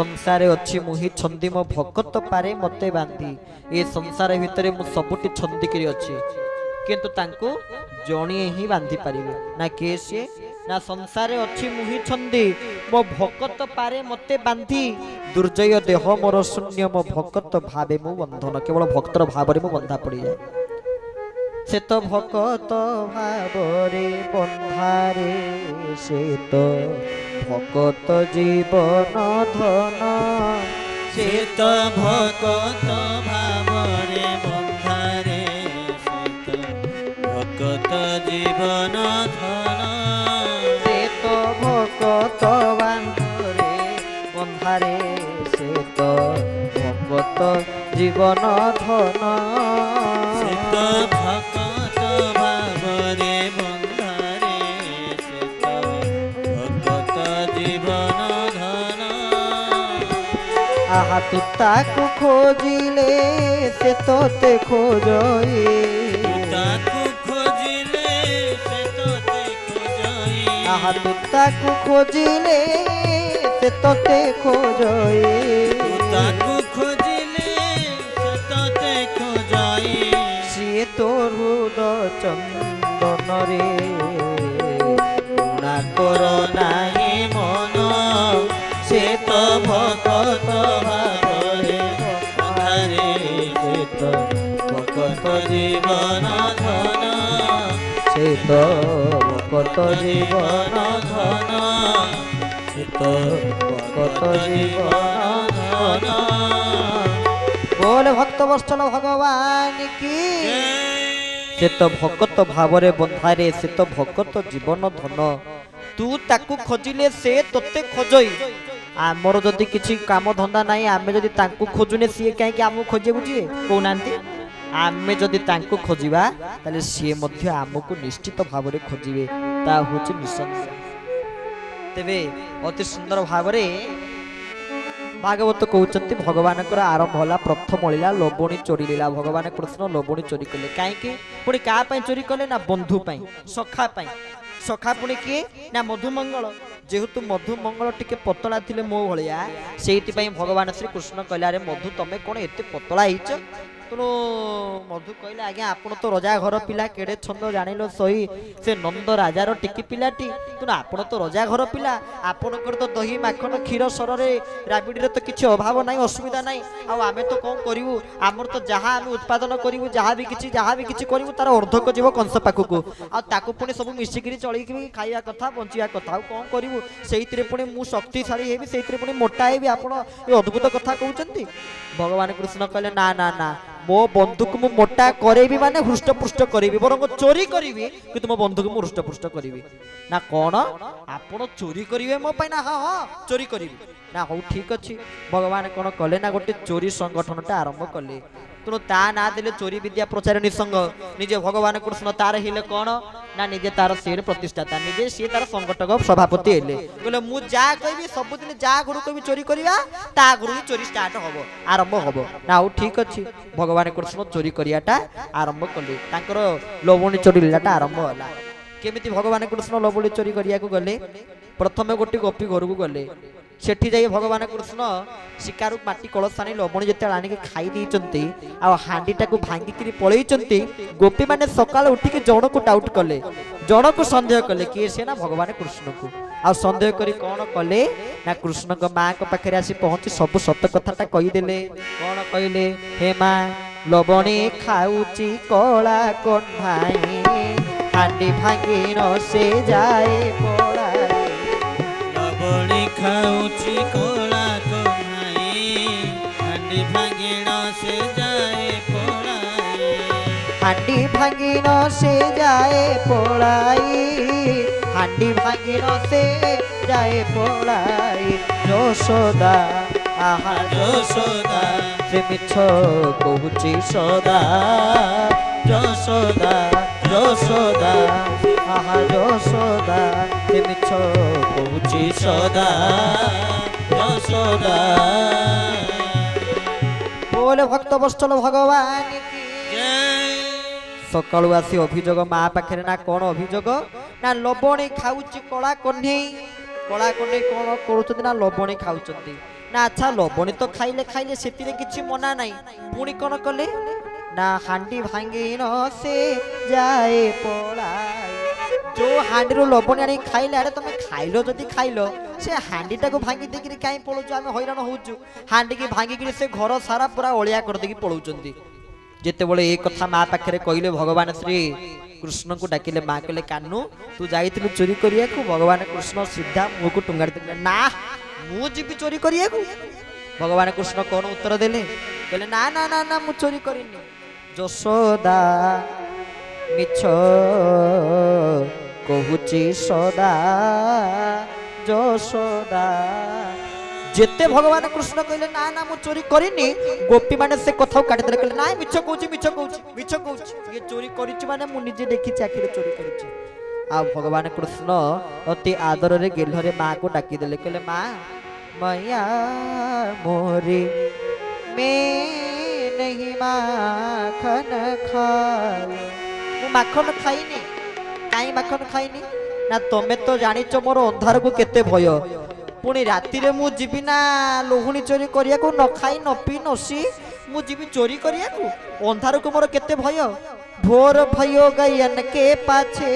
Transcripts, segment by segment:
संसार अच्छी मुही छंदी मो भकत पारे मते बांधी ये संसार भितर मु सबुटी छंदी करी अच्छी किंतु तांको जणिए ही बांधी पारिबे ना के से ना संसार अच्छी मुही छंदी मो भकत पारे मते बांधी दुर्जय देह मोर शून्य मो भकत भावे मु बंधन केवल भक्तर भाव रे मु बंधा पड़ी जाए से तो भकत भाव रे बंधारे से तो भकत जीवन धन से तो भकत भाव रे बंधारे से तो भकत जीवन धन से तो भकत बांधरे बंधारे से तो भकत जीवन धन से तो भकत भाव रे बंधारे से तो भकत जीवन धन आहा तू ताकू खोजिले से तोते खोजई ताकू खोजिले से तोते खोजई आहा तू ताकू खोजिले से तोते खोजई ताकू खोजिले से तोते खोजई सिए तोर हृदय चंदन रे गुणा कर नाही मन से तो भकत भाव रे बंधारे से तो भकत जीवन धन से तो भकत जीवन धन से तो भकत जीवन धन बोले भक्त वत्सल भगवान की से तो भकत भावरे बंधारे से तो भकत जीवन धन तू ताकू खोजिले से तोते खोजई आमर जदि किछि काम धंदा नाही आमे जदि तांकू खोजुने सिए काहे कि आमु खोजे बुझिए कोनांती आमे जदि तांकू खोजिबा ताले सिए मध्य आमको निश्चित भावरे खोजिबे ता होछि निसंशय तेबे अति सुंदर भावरे भागवत कहते भगवान आरंभ होला प्रथम लीला लवणी चोरी लीला भगवान कृष्ण लवणी चोरी कले कहीं पुणी क्या चोरी कले ना बंधु सखा सखा पुणी किए ना मधुमंगल जेहेतु मधुमंगल टिके पतला थिले मो भलिया सेइति भगवान श्री कृष्ण कहले अरे मधु तमे कौन एते पतला हिच तेणु मधु कहले आज्ञा आपण तो रजा घर पिला केड़े छंद जानिल सही से नंद राजार टिकी पिलाटी तेणु आपण तो रजा घर पिला आपणकर तो दही माखन क्षीर सर राबिड़ी तो किसी अभाव ना असुविधा ना आमे तो कौन करूँ आमर तो जहाँ आम उत्पादन करूँ जहाँ भी किसी करूँ तार अर्धक जीव कंस पाखक आकु पुणी सब मिसिकी चलिकी खाଇବା कथा बंचिया कथा कौन करूँ से पुणी मु शक्तिशाली हेबी से पुणी मोटा हेबी आपण अद्भुत कथा कहते भगवान कृष्ण कहले ना ना ना मो बंधुक मु मोटा करेबी माने हृष्टपुष्ट करेबी बरंग चोरी करेबी कि मो बंधुक मु हृष्टपुष्ट करेबी ना कौन आपण चोरी करेंगे मो पाई ना हाँ हाँ चोरी करेबी ना हो ठीक अच्छी भगवान कौन कले ना गोटे चोरी संगठनटा आरंभ कले तेणु ता ना देले चोरी विद्या प्रचार निसंग निजे भगवान कृष्ण तार हिले कौन ना निजे तार सेर प्रतिष्ठाता निजे सी तार संगठक सभापति हेले कहले मु जा कहबी सब दिन जा गुरु कहबी चोरी करिया ता गुरु ही चोरी स्टार्ट हबो आरंभ हबो ना हो ठीक अच्छी भगवान कृष्ण चोरी करियाटा आरंभ कले तांकर लवणी चोरी लीलाटा आरंभ होला केमिति भगवान कृष्ण लवणी चोरी करिया को गले प्रथमे गोटी गोपी घर को गले सेठी जाई भगवान कृष्ण शिकारु माटी कलश आनी लवणी जिते आनिक खाई देइचंती आ हांडीटा को भांगिकी पलैचंती गोपी माने सकाल उठिक जण को डाउट कले जण को संदेह कले किए से ना भगवान कृष्ण को आ संदेह करी कौन कले ना कृष्ण को माँ को पाखे आसी पहुंची सब सत कथाटा कहीदेले कौन कहले हे माँ लवणी खाऊची कला कन्हाई हांडी भांगी न से जाए पड़ाई लवणी खाऊची कला कन्हाई हांडी भांगी न से जाए पड़ाई हांडी भांगी न से जाए पड़ाई हांडी भांगी न से जाए पड़ाई यशोदा आहा यशोदा से मिछ कहूची सदा यशोदा यशोदा आहा यशोदा से मिछ कहूची सदा यशोदा बोले भक्त वत्सल भगवान की सकाळु आसी अभियोग माँ पाखे ना कौन अभियोग ना लवणी खाऊची कला कन्हई कौन करुँच ना लवणी खाऊं ना अच्छा लवणी तो खाइले खाइले से किसी मना नहीं पुणी कौन कले ना हांडी भांगी न से जाए पड़ाई जो हांडी रो लवणी आनी खाइले अरे तुम खाइलो जदि खाइलो से हांडी टाको भांगी देकी कहीं पळुछु आमे हैरान होउछु हांडी की भांगी कि से घर सारा पूरा ओलिया कर देकी पळुचंती जेते बळे ए कथा मां पाखरे कहिले भगवान श्री कृष्ण को डाकिले मां कहले कान्नू तू जाइतिलु चोरी करिया को भगवान कृष्ण सीधा मुह को टुंगाड़ी देले ना मु जीबी चोरी करिया को भगवान कृष्ण कौन उत्तर देले कहले ना ना ना ना मु चोरी करिनी यशोदा मिछ कहूची सदा यशोदा जेते भगवान कृष्ण कहले ना ना मु चोरी करिनी गोपी माने से कथा काटी देले कहले ना मिछ कहूची ये चोरी करिछि माने मु निजे देखि आखिरे चोरी करिछि आ भगवान कृष्ण अति आदर रे गेलरे मां को डाकी देले कहले मां मैया मोरी मैं नहीं माखन खाए मु माखन खाइनी काई माखन खाइनी ना तमे तो जानिच मोर अंधार को केते भय पुणी राति रे मु जीवी ना लोहुणी चोरी करिया को न खाई न पी नसी मु जीवी चोरी करिया को अंधार को मोर केते भय भोर भयो गयन के पाछे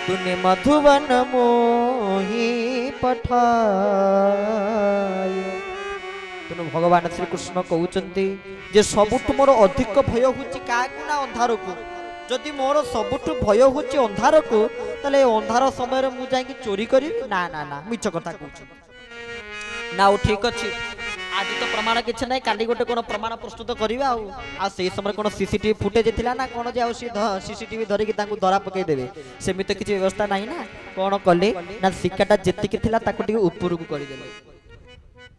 तूने मधुवन मोही पठाय तेणु भगवान श्री कृष्ण कहउचंती जे सबुठु मोर अधिक भय होची काकू ना अंधार को जदि मोर सबुठु भय होची अंधार को तले अंधार समय मु जाई चोरी करी ना ना ना मिछ कथा कहउछ ना ओ ठीक अछि आज तो प्रमाण किछ नै काली गोटे कोन प्रमाण प्रस्तुत करिवा आ से समय कोन सीसीटीवी फुटेज थिला ना कोन जे सीसीटीवी धरि कि तांकु धरा पकई देबे सेमि तो किछ व्यवस्था नाही ना कोन कले ना सिक्काटा जेति कि थिला ताकु टिके ऊपर को करि देले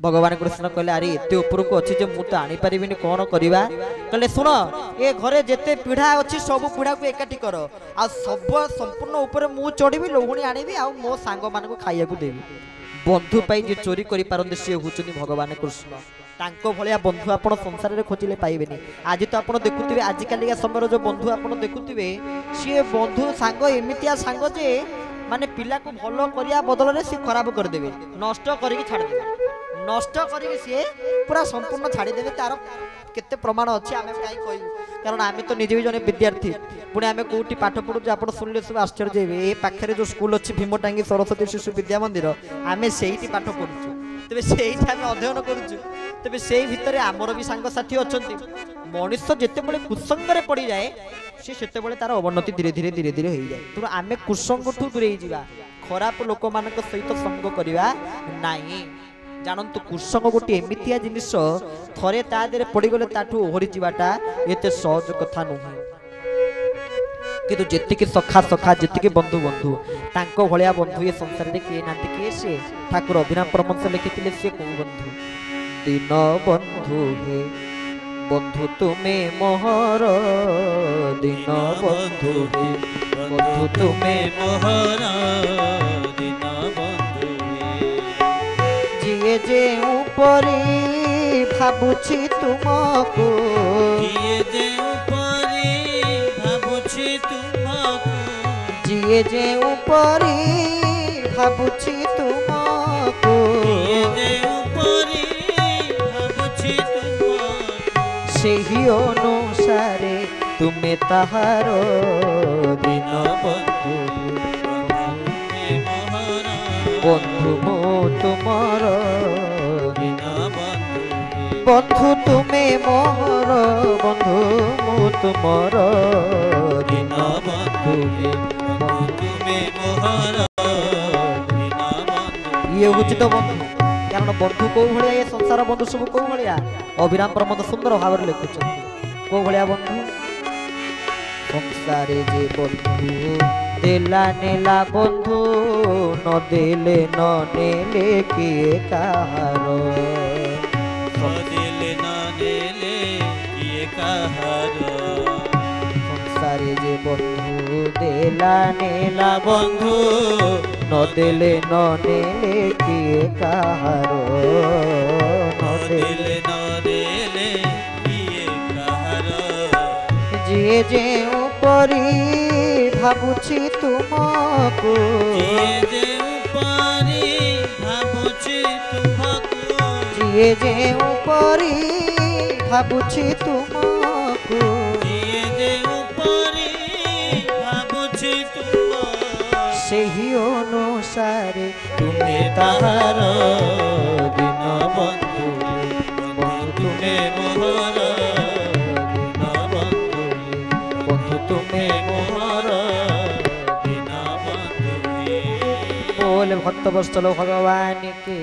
भगवान कृष्ण कहले अरे एते ऊपर को अछि जे मु तो आनी परिबिनी कोन करिवा कहले सुन ए घरे जेते पीढ़ा अछि सब पीढ़ा को एकाठी कर आ सब संपूर्ण ऊपर मु चढ़ीबी लोहुणी आनीबी आ मो सांग मान को खाइया को देबी बंधु पाई जे चोरी करि पारंदे से हुचुनी भगवान कृष्ण तांको भलिया बंधु आपण संसार रे खोजिले पाइबेनी आज तो आपण देखुथिबे आज कालिका समय जो बंधु आपण देखुथिबे से बंधु सांग एमितिया सांग जे माने पिला को भलो करिया बदल रे से खराब कर देबे नष्ट करिक छाड़ देबे नष्ट करिक से पूरा संपूर्ण छाड़ी देबे तार केते प्रमाण अछि आमे काई कहू कारण आमे तो निजे भी जने विद्यार्थी पुणे आमे कोठी पाठ पढु जे आपण सुनले सब आश्चर्य जेबे ए पाखरे जो स्कूल अछि भीमटांगी सरस्वती शिशु विद्या मंदिर आमे सेहीटी पाठ पढुछु तबे सेहीटी आमे अध्ययन करूछु तबे सेही भितरे हमर भी संग साथी अछंती मनुष्य जेते बळे कुसंग रे पड़ी जाए से सेते बळे तार अवनति धीरे धीरे होई जाए तो आमे कुसंग ठु दूरे जीवा खराब लोक मानक सहित संग करिवा नाही जानंतु कुसंग गोटे एमितिया जिनिस थरे ता देरे पड़ी गले ताठू ओहरी जीवाटा एते सहज कथा नुहे किंतु जेतिके सखा सखा जेतिके बंधु बंधु तांको भलिया बंधु ये संसार रे के नांती के से ठाकुर अभिराम परमहंस लिखिथिले से को बंधु दिन बंधु हे बंधु तुमे मोहर दिन बंधु हे बंधु तुमे मोहर दिन बंधु जिए जे ऊपरी भाबुछि तुमको जिए जे ऊपरी भाबुछि तुमको जिए जे ऊपरी भाबुछि तुमको जिए जे ऊपरी भाबुछि तुमको सेही अनुसारे तुमे ताहारो दिन बंधु बंधु मो तुमर बंधु तुमे मोहर बंधु मो तुमर दिन बंधु तुमे मोहर ये उचित बंधु कारण बंधु को भलिया ये संसार बंधु सब को भलिया अभिराम प्रमोद सुंदर भाव रे लिखुछन को भलिया बंधु संसारे जे बंधु देला नेला बंधु न देले न नेले किए कहारो दिले न देले किए कहारो संसारे जे बंधु देला नेला बंधु न देले न नेले किए कहारो न दिले न देले किए कहारो जे जे ऊपरी भाबुछि तुमको जिए जे ऊपरी ଯିଏ ଯେଉଁ ପରି ଭାବୁଛି ତୁମକୁ ଯିଏ ଯେଉଁ ପରି ଭାବୁଛି ତୁମ ସେହି ଅନୁସାରେ ତୁମେ ତାହାର ଦିନ ବନ୍ଧୁ ବନ୍ଧୁ ତୁମେ ମୋହର ଦିନ ବନ୍ଧୁ ବନ୍ଧୁ ତୁମେ ମୋହର ଦିନ ବନ୍ଧୁ बोल भक्त वत्सल भगवान के